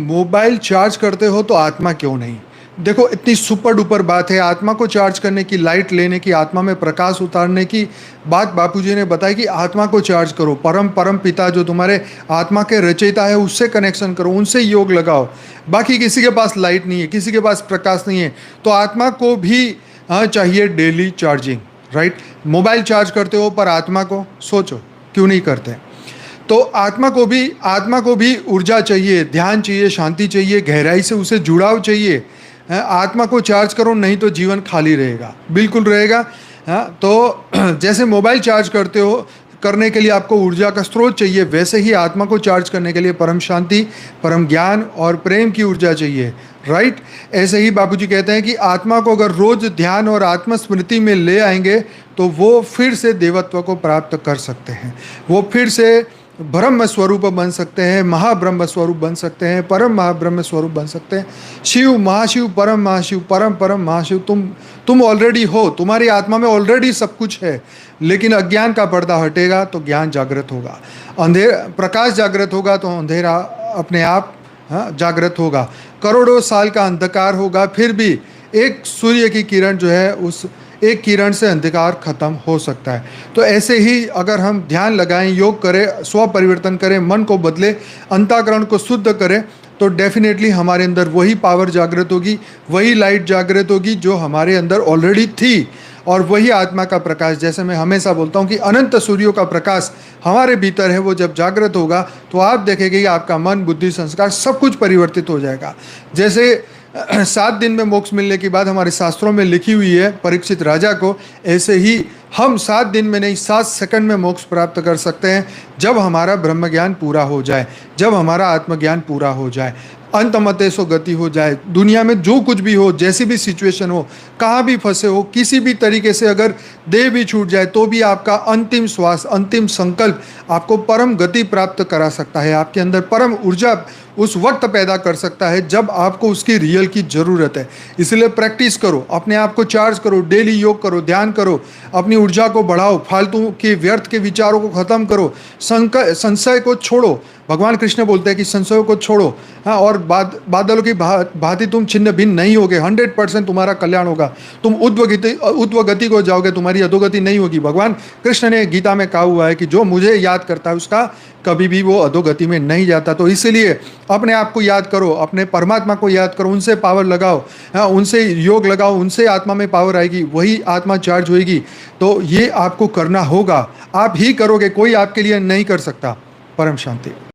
Mobile charge करते हो तो आत्मा क्यों नहीं? देखो, इतनी सुपर डुपर बात है आत्मा को चार्ज करने की, लाइट लेने की, आत्मा में प्रकाश उतारने की बात बापूजी ने बताई कि आत्मा को चार्ज करो, परम परम पिता जो तुम्हारे आत्मा के रचयिता है उससे कनेक्शन करो, उनसे योग लगाओ। बाकी किसी के पास लाइट नहीं है, किसी के पास प्रकाश नहीं है, तो आत्मा को भी चाहिए daily charging, right? Mobile charge करते हो पर आत्मा को सोचो क्यों नहीं करते? तो आत्मा को भी ऊर्जा चाहिए, ध्यान चाहिए, शांति चाहिए, गहराई से उसे जुड़ाव चाहिए। आत्मा को चार्ज करो, नहीं तो जीवन खाली रहेगा, बिल्कुल रहेगा। तो जैसे मोबाइल चार्ज करते हो, करने के लिए आपको ऊर्जा का स्रोत चाहिए, वैसे ही आत्मा को चार्ज करने के लिए परम शांति, परम ज्ञान और प्रेम की ऊर्जा चाहिए, राइट? ऐसे ही बापूजी कहते हैं कि आत्मा को अगर रोज ध्यान और आत्मस्मृति में ले आएंगे तो वो फिर से देवत्व को प्राप्त कर सकते हैं, वो फिर से ब्रह्म स्वरूप बन सकते हैं, महाब्रह्म स्वरूप बन सकते हैं, परम महाब्रह्म स्वरूप बन सकते हैं। शिव महाशिव, परम महाशिव, परम परम महाशिव तुम ऑलरेडी हो, तुम्हारी आत्मा में ऑलरेडी सब कुछ है। लेकिन अज्ञान का पर्दा हटेगा तो ज्ञान जागृत होगा, प्रकाश जागृत होगा तो अंधेरा अपने आप जागृत होगा। करोड़ों साल का अंधकार होगा, फिर भी एक सूर्य की किरण जो है, उस एक किरण से अंधकार खत्म हो सकता है। तो ऐसे ही अगर हम ध्यान लगाएं, योग करें, स्व परिवर्तन करें, मन को बदले, अंतःकरण को शुद्ध करें, तो डेफिनेटली हमारे अंदर वही पावर जागृत होगी, वही लाइट जागृत होगी जो हमारे अंदर ऑलरेडी थी। और वही आत्मा का प्रकाश, जैसे मैं हमेशा बोलता हूँ कि अनंत सूर्यों का प्रकाश हमारे भीतर है, वो जब जागृत होगा तो आप देखेंगे कि आपका मन, बुद्धि, संस्कार सब कुछ परिवर्तित हो जाएगा। जैसे 7 दिन में मोक्ष मिलने की बात हमारे शास्त्रों में लिखी हुई है परीक्षित राजा को, ऐसे ही हम 7 दिन में नहीं 7 सेकंड में मोक्ष प्राप्त कर सकते हैं, जब हमारा ब्रह्म ज्ञान पूरा हो जाए, जब हमारा आत्मज्ञान पूरा हो जाए, अंतमते सो गति हो जाए। दुनिया में जो कुछ भी हो, जैसी भी सिचुएशन हो, कहाँ भी फंसे हो, किसी भी तरीके से अगर देह भी छूट जाए तो भी आपका अंतिम श्वास, अंतिम संकल्प आपको परम गति प्राप्त करा सकता है, आपके अंदर परम ऊर्जा उस वक्त पैदा कर सकता है जब आपको उसकी रियल की ज़रूरत है। इसलिए प्रैक्टिस करो, अपने आप को चार्ज करो, डेली योग करो, ध्यान करो, अपनी ऊर्जा को बढ़ाओ, फालतू के व्यर्थ के विचारों को ख़त्म करो, संशय को छोड़ो। भगवान कृष्ण बोलते हैं कि संशयों को छोड़ो, और बादलों की भांति तुम छिन्न भिन्न नहीं होगे, 100% तुम्हारा कल्याण होगा, तुम ऊर्ध्व गति को जाओगे, तुम्हारी अधोगति नहीं होगी। भगवान कृष्ण ने गीता में कहा हुआ है कि जो मुझे याद करता है उसका कभी भी वो अधोगति में नहीं जाता। तो इसीलिए अपने आप को याद करो, अपने परमात्मा को याद करो, उनसे पावर लगाओ, उनसे योग लगाओ, उनसे आत्मा में पावर आएगी, वही आत्मा चार्ज होएगी। तो ये आपको करना होगा, आप ही करोगे, कोई आपके लिए नहीं कर सकता। परम शांति।